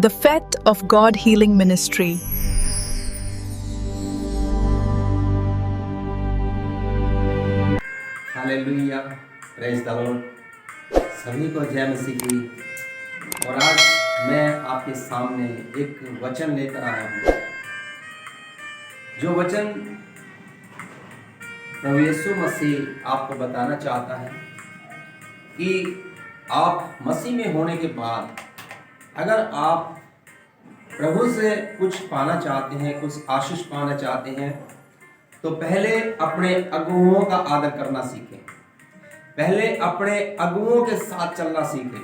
The Fete of God Healing Ministry. Hallelujah, praise the Lord. सभी को जय मसीह की। और आज मैं आपके सामने एक वचन लेकर आया हूँ, जो वचन प्रभु यीशु मसीह आपको बताना चाहता है कि आप मसीह में होने के बाद अगर आप प्रभु से कुछ पाना चाहते हैं, कुछ आशीष पाना चाहते हैं, तो पहले अपने अगुओं का आदर करना सीखें। पहले अपने अगुओं के साथ चलना सीखें,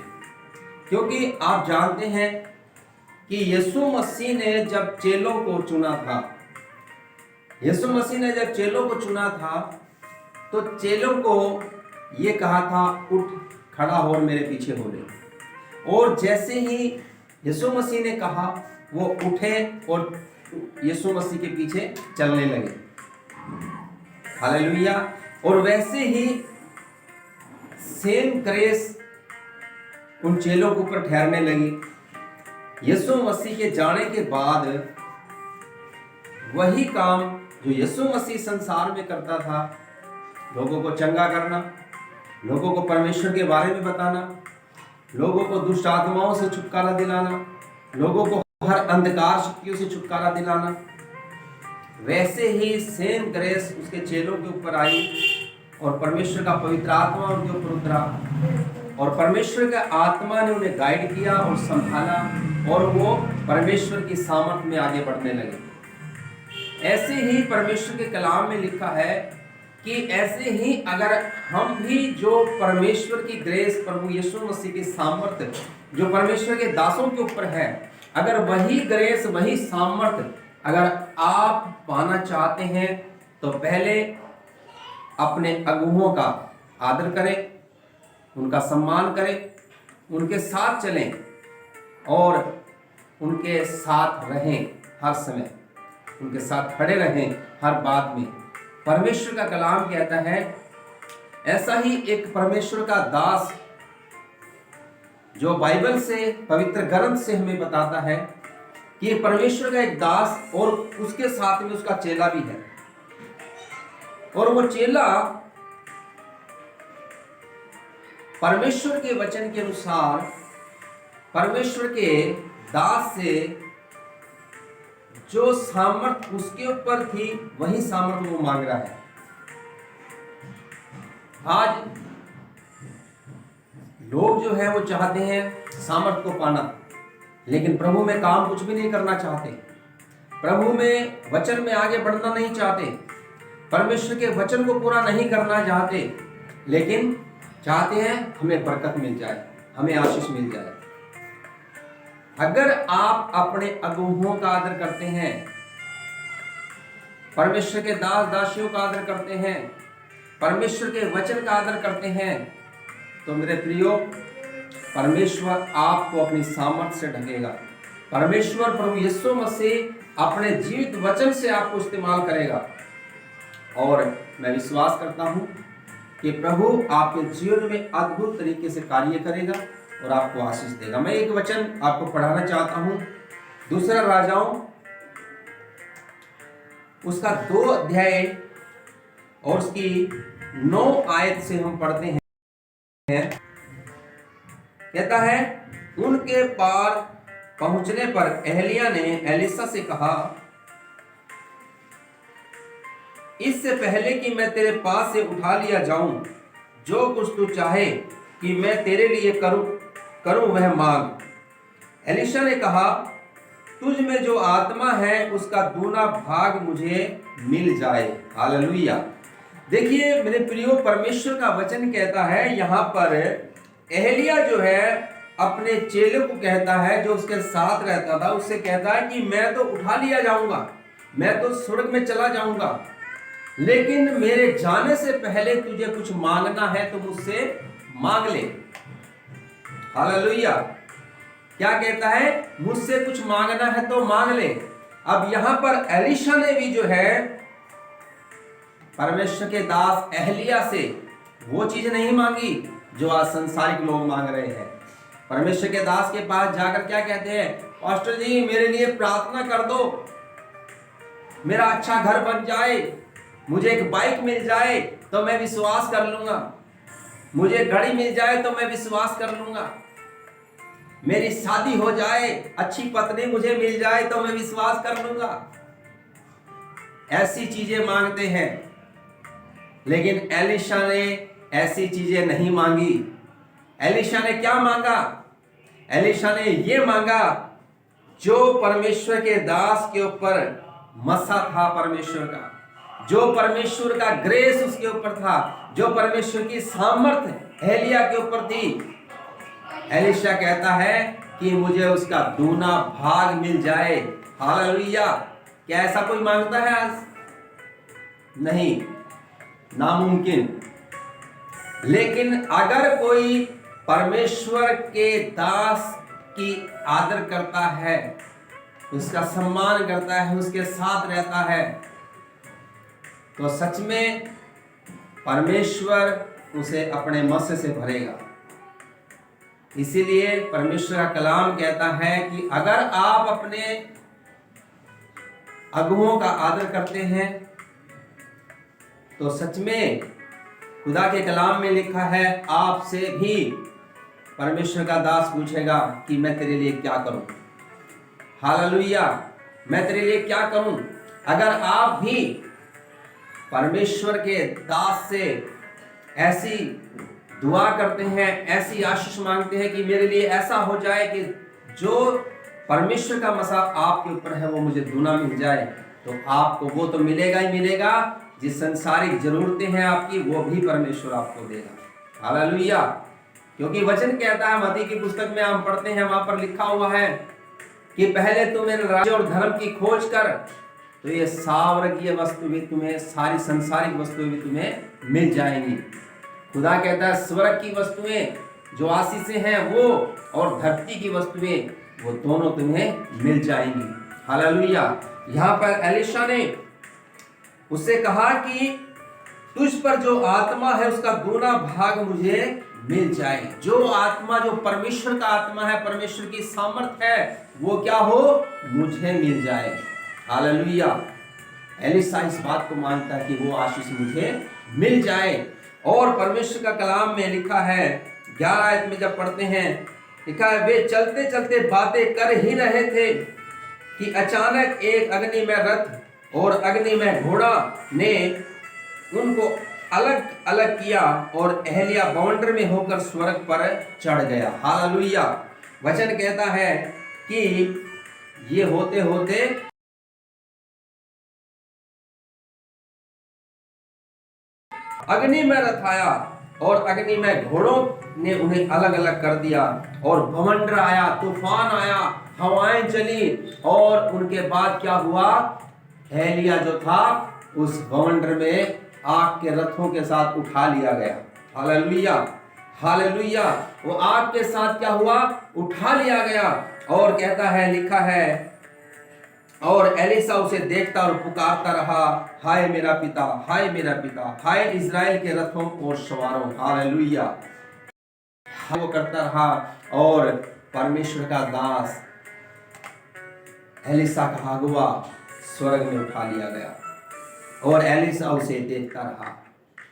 क्योंकि आप जानते हैं कि यीशु मसीह ने जब चेलों को चुना था, तो चेलों को ये कहा था, उठ खड़ा हो और मेरे पीछे हो ले। और जैसे ही यीशु मसीह ने कहा, वो उठे और यीशु मसीह के पीछे चलने लगे। हालेलुया। और वैसे ही सेम ग्रेस उन चेलों के ऊपर ठहरने लगी। यीशु मसीह के जाने के बाद वही काम जो यीशु मसीह संसार में करता था, लोगों को चंगा करना, लोगों को परमेश्वर के बारे में बताना, लोगों को दुष्ट आत्माओं से छुटकारा दिलाना, लोगों को हर अंधकार शक्तियों से छुटकारा दिलाना, वैसे ही सेम ग्रेस उसके चेलों के ऊपर आई और परमेश्वर का पवित्र आत्मा उनके ऊपर उतरा और परमेश्वर का आत्मा ने उन्हें गाइड किया और संभाला और वो परमेश्वर की सामर्थ्य में आगे बढ़ने लगे। ऐसे ही परमेश्वर के कलाम में लिखा है कि ऐसे ही अगर हम भी जो परमेश्वर की ग्रेस, प्रभु यीशु मसीह की सामर्थ्य जो परमेश्वर के दासों के ऊपर है, अगर वही ग्रेस, वही सामर्थ्य अगर आप पाना चाहते हैं, तो पहले अपने अगुओं का आदर करें, उनका सम्मान करें, उनके साथ चलें और उनके साथ रहें। हर समय उनके साथ खड़े रहें हर बात में। परमेश्वर का कलाम कहता है, ऐसा ही एक परमेश्वर का दास जो बाइबल से, पवित्र ग्रंथ से हमें बताता है कि परमेश्वर का एक दास और उसके साथ में उसका चेला भी है। और वो चेला परमेश्वर के वचन के अनुसार परमेश्वर के दास से जो सामर्थ उसके ऊपर थी, वही सामर्थ वो मांग रहा है। आज लोग जो है वो चाहते हैं सामर्थ को पाना, लेकिन प्रभु में काम कुछ भी नहीं करना चाहते, प्रभु में वचन में आगे बढ़ना नहीं चाहते, परमेश्वर के वचन को पूरा नहीं करना चाहते, लेकिन चाहते हैं हमें बरकत मिल जाए, हमें आशीष मिल जाए। अगर आप अपने अगुओं का आदर करते हैं, परमेश्वर के दास दासियों का आदर करते हैं, परमेश्वर के वचन का आदर करते हैं, तो मेरे प्रियो, परमेश्वर आपको अपनी सामर्थ्य से ढकेगा। परमेश्वर प्रभु यीशु मसीह अपने जीवित वचन से आपको इस्तेमाल करेगा। और मैं विश्वास करता हूं कि प्रभु आपके जीवन में अद्भुत तरीके से कार्य करेगा और आपको आशीष देगा। मैं एक वचन आपको पढ़ाना चाहता हूं, दूसरा राजाओं उसका 2 अध्याय और उसकी 9 आयत से हम पढ़ते हैं। कहता है, उनके पार पहुंचने पर एलिय्याह ने एलीशा से कहा, इससे पहले कि मैं तेरे पास से उठा लिया जाऊं, जो कुछ तू चाहे कि मैं तेरे लिए करूं वह मांग। एलीशा ने कहा, तुझ में जो आत्मा है उसका दूना भाग मुझे मिल जाए। हालेलुया। देखिए मेरे प्रियो, परमेश्वर का वचन कहता है यहाँ पर, एलिय्याह जो है अपने चेले को कहता है, जो उसके साथ रहता था, उससे कहता है कि मैं तो उठा लिया जाऊंगा, मैं तो स्वर्ग में चला जाऊंगा, लेकिन मेरे जाने से पहले तुझे कुछ मांगना है तो मुझसे मांग ले। हालेलुया। क्या कहता है? मुझसे कुछ मांगना है तो मांग ले। अब यहां पर एलीशा ने भी जो है परमेश्वर के दास एलिय्याह से वो चीज नहीं मांगी जो आज संसारिक लोग मांग रहे हैं। परमेश्वर के दास के पास जाकर क्या कहते हैं, पास्टर जी मेरे लिए प्रार्थना कर दो, मेरा अच्छा घर बन जाए, मुझे एक बाइक मिल जाए तो मैं विश्वास कर लूंगा, मुझे घड़ी मिल जाए तो मैं विश्वास कर लूंगा, मेरी शादी हो जाए, अच्छी पत्नी मुझे मिल जाए तो मैं विश्वास कर लूंगा। ऐसी चीजें मांगते हैं, लेकिन एलीशा ने ऐसी चीजें नहीं मांगी। एलीशा ने क्या मांगा? एलीशा ने ये मांगा जो परमेश्वर के दास के ऊपर मसा था, परमेश्वर का, जो परमेश्वर का ग्रेस उसके ऊपर था, जो परमेश्वर की सामर्थ एलिया के ऊपर थी। एलीशा कहता है कि मुझे उसका दूना भाग मिल जाए। हालेलुया। क्या ऐसा कोई मांगता है आज? नहीं, नामुमकिन। लेकिन अगर कोई परमेश्वर के दास की आदर करता है, उसका सम्मान करता है, उसके साथ रहता है, तो सच में परमेश्वर उसे अपने मत्स्य से भरेगा। इसीलिए परमेश्वर का कलाम कहता है कि अगर आप अपने अगुओं का आदर करते हैं तो सच में खुदा के कलाम में लिखा है, आपसे भी परमेश्वर का दास पूछेगा कि मैं तेरे लिए क्या करूं। हालेलुया। मैं तेरे लिए क्या करूं? अगर आप भी परमेश्वर के दास से ऐसी दुआ करते हैं, ऐसी आशीष मांगते हैं कि मेरे लिए ऐसा हो जाए कि जो परमेश्वर का मसा आपके ऊपर है वो मुझे दूना मिल जाए, तो आपको वो तो मिलेगा ही मिलेगा, जिस संसारिक जरूरतें हैं आपकी वो भी परमेश्वर आपको देगा। हालेलुया। क्योंकि वचन कहता है, मत्ती की पुस्तक में हम पढ़ते हैं, वहां पर लिखा हुआ है कि पहले तुम मेरे राज्य और धर्म की खोज कर, तो ये सावर्गीय वस्तु भी तुम्हें, सारी संसारिक वस्तुएं भी तुम्हें मिल जाएंगी। खुदा कहता है स्वर्ग की वस्तुएं जो आशीषें हैं वो, और धरती की वस्तुएं वो दोनों तुम्हें मिल जाएंगी। हालेलुया। यहाँ पर एलीशा ने उससे कहा कि तुझ पर जो आत्मा है उसका दूना भाग मुझे मिल जाए। जो आत्मा, जो परमेश्वर का आत्मा है, परमेश्वर की सामर्थ है, वो क्या हो? मुझे मिल जाए। हालेलुया। एलीशा इस बात को मानता है कि वो आशीष मुझे मिल जाए। और परमेश्वर का कलाम में लिखा है 11 आयत में जब पढ़ते हैं, लिखा है वे चलते चलते बातें कर ही रहे थे कि अचानक एक अग्नि में रथ और अग्नि में घोड़ा ने उनको अलग अलग किया और एहलिया बाउंड्री में होकर स्वर्ग पर चढ़ गया। हालेलुया। वचन कहता है कि ये होते होते अग्नि में रथ आया और अग्नि में घोड़ों ने उन्हें अलग अलग कर दिया, और भवंडर आया, तूफान आया, हवाएं चली, और उनके बाद क्या हुआ? एलिया जो था उस भवंडर में आग के रथों के साथ उठा लिया गया। हालेलुया। हालेलुया। वो आग के साथ क्या हुआ? उठा लिया गया। और कहता है, लिखा है, और एलीशा उसे देखता और पुकारता रहा, हाय मेरा पिता, हाय मेरा पिता, हाय इजराइल के रथों और सवारों। हालेलुया। वो करता रहा और परमेश्वर का दास एलीशा का अगुआ स्वर्ग में उठा लिया गया और एलीशा उसे देखता रहा।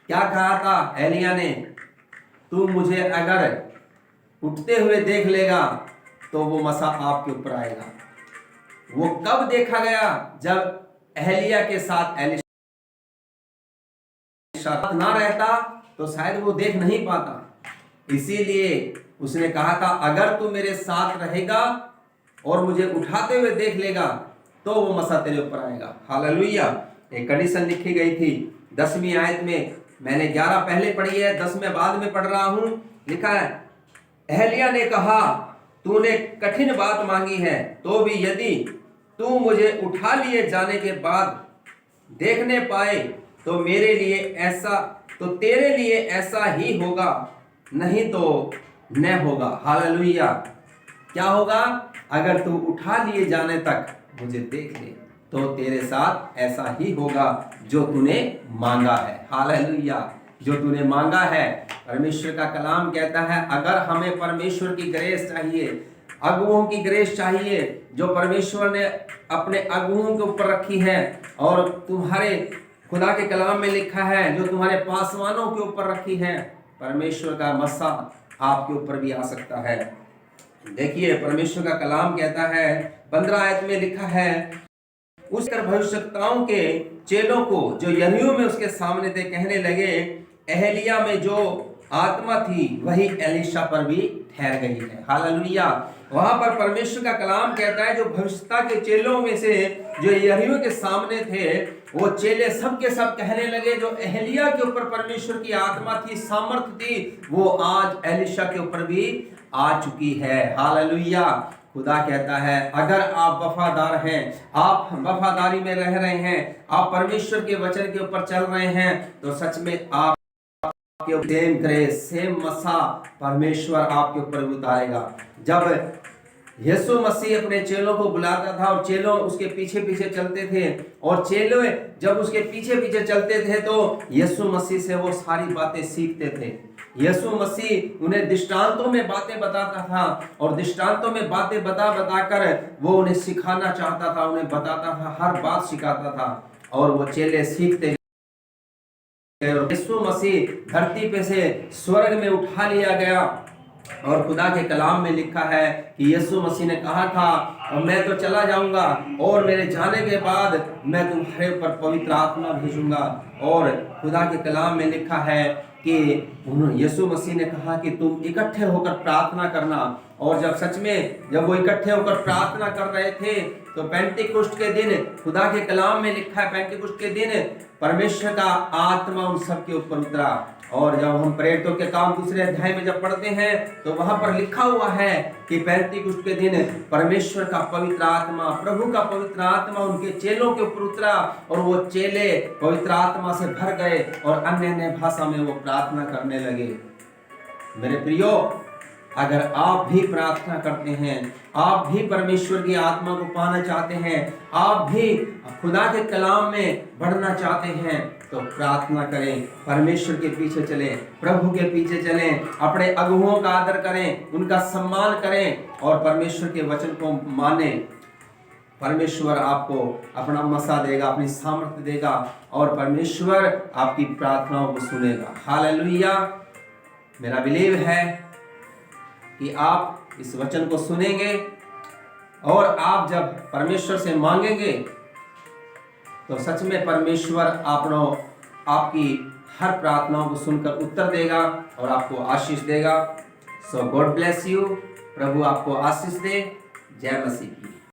क्या कहा था एलिया ने? तू मुझे अगर उठते हुए देख लेगा तो वो मसा आपके ऊपर आएगा। वो कब देखा गया? जब एलिया के साथ एलीशा ना रहता तो शायद वो देख नहीं पाता। इसीलिए उसने कहा था, अगर तू मेरे साथ रहेगा और मुझे उठाते हुए देख लेगा तो वो मसा तेरे ऊपर आएगा। हालेलुया। एक कंडीशन लिखी गई थी 10वीं आयत में। मैंने 11 पहले पढ़ी है, 10 में बाद में पढ़ रहा हूं। लिखा है, एहलिया ने कहा, तूने कठिन बात मांगी है, तो भी यदि तू मुझे उठा लिए जाने के बाद देखने पाए तो मेरे लिए ऐसा, तो तेरे लिए ऐसा ही होगा, नहीं तो न होगा। हालेलुया। क्या होगा? अगर तू उठा लिए जाने तक मुझे देख ले तो तेरे साथ ऐसा ही होगा जो तूने मांगा है। हालेलुया। जो तूने मांगा है। परमेश्वर का कलाम कहता है अगर हमें परमेश्वर की ग्रेस चाहिए, अगुओं की ग्रेस चाहिए जो परमेश्वर ने अपने अगुओं के ऊपर रखी है, और तुम्हारे खुदा के कलाम में लिखा है जो तुम्हारे पासवानों के ऊपर रखी है, परमेश्वर का मसा आपके ऊपर भी आ सकता है। देखिए परमेश्वर का कलाम कहता है 15 आयत में लिखा है, उस भविष्यवक्ताओं के चेलों को जो यरीहो में उसके सामने थे कहने लगे, एलिय्याह में जो आत्मा थी वही एलीशा पर भी ठहर गई है। हालेलुया। वहां पर परमेश्वर का कलाम कहता है जो भविष्यवक्ता के चेलों में से जो यरीहो के सामने थे, वो चेले सब के सब कहने लगे जो एलिय्याह के ऊपर परमेश्वर की आत्मा थी, सामर्थ थी, वो आज एलीशा के ऊपर भी आ चुकी है। हालेलुया। खुदा कहता है अगर आप वफादार हैं, आप वफादारी में रह रहे हैं, आप परमेश्वर के वचन के ऊपर चल रहे हैं, तो सच में आप सेम ग्रेस, सेम मसा परमेश्वर आपके ऊपर उतारेगा। जब यीशु मसीह अपने चेलों को बुलाता था और चेलों उसके पीछे पीछे चलते थे, और चेलों जब उसके पीछे पीछे चलते थे तो यीशु मसीह से वो सारी बातें सीखते थे। यीशु मसीह उन्हें दृष्टांतों में बातें बताता था, और दृष्टांतों में बातें बता कर वो उन्हें सिखाना चाहता था, उन्हें बताता था, हर बात सिखाता था, और वो चेले सीखते। यीशु मसीह धरती पे से स्वर्ग में उठा लिया गया, और खुदा के कलाम में लिखा है कि यीशु मसीह ने कहा था और मैं तो चला जाऊंगा और मेरे जाने के बाद मैं तुम्हारे ऊपर पवित्र आत्मा भेजूंगा। और खुदा के कलाम में लिखा है कि यीशु मसीह ने कहा कि तुम इकट्ठे होकर प्रार्थना करना, और जब सच में जब वो इकट्ठे होकर प्रार्थना कर रहे थे तो पेंटिकुस्ट के दिन, खुदा के कलाम में लिखा है पेंटिकुस्ट के दिन परमेश्वर का आत्मा उन सब के ऊपर उतरा। और जब हम प्रेरितों के काम दूसरे अध्याय में जब पढ़ते हैं तो वहां पर लिखा हुआ है कि पेंटिकुस्ट के दिन परमेश्वर का पवित्र आत्मा, प्रभु का पवित्र आत्मा उनके चेलों के ऊपर उतरा, और वो चेले पवित्र आत्मा से भर गए और अन्य अन्य भाषा में वो प्रार्थना करने लगे। मेरे प्रियो, अगर आप भी प्रार्थना करते हैं, आप भी परमेश्वर की आत्मा को पाना चाहते हैं, आप भी खुदा के कलाम में बढ़ना चाहते हैं, तो प्रार्थना करें, परमेश्वर के पीछे चलें, प्रभु के पीछे चलें, अपने अगुओं का आदर करें, उनका सम्मान करें और परमेश्वर के वचन को माने। परमेश्वर आपको अपना मसा देगा, अपनी सामर्थ्य देगा, और परमेश्वर आपकी प्रार्थनाओं को सुनेगा। हालेलुया। मेरा बिलीव है कि आप इस वचन को सुनेंगे, और आप जब परमेश्वर से मांगेंगे तो सच में परमेश्वर आपकी हर प्रार्थनाओं को सुनकर उत्तर देगा और आपको आशीष देगा। सो गॉड ब्लेस यू। प्रभु आपको आशीष दे। जय मसीह की।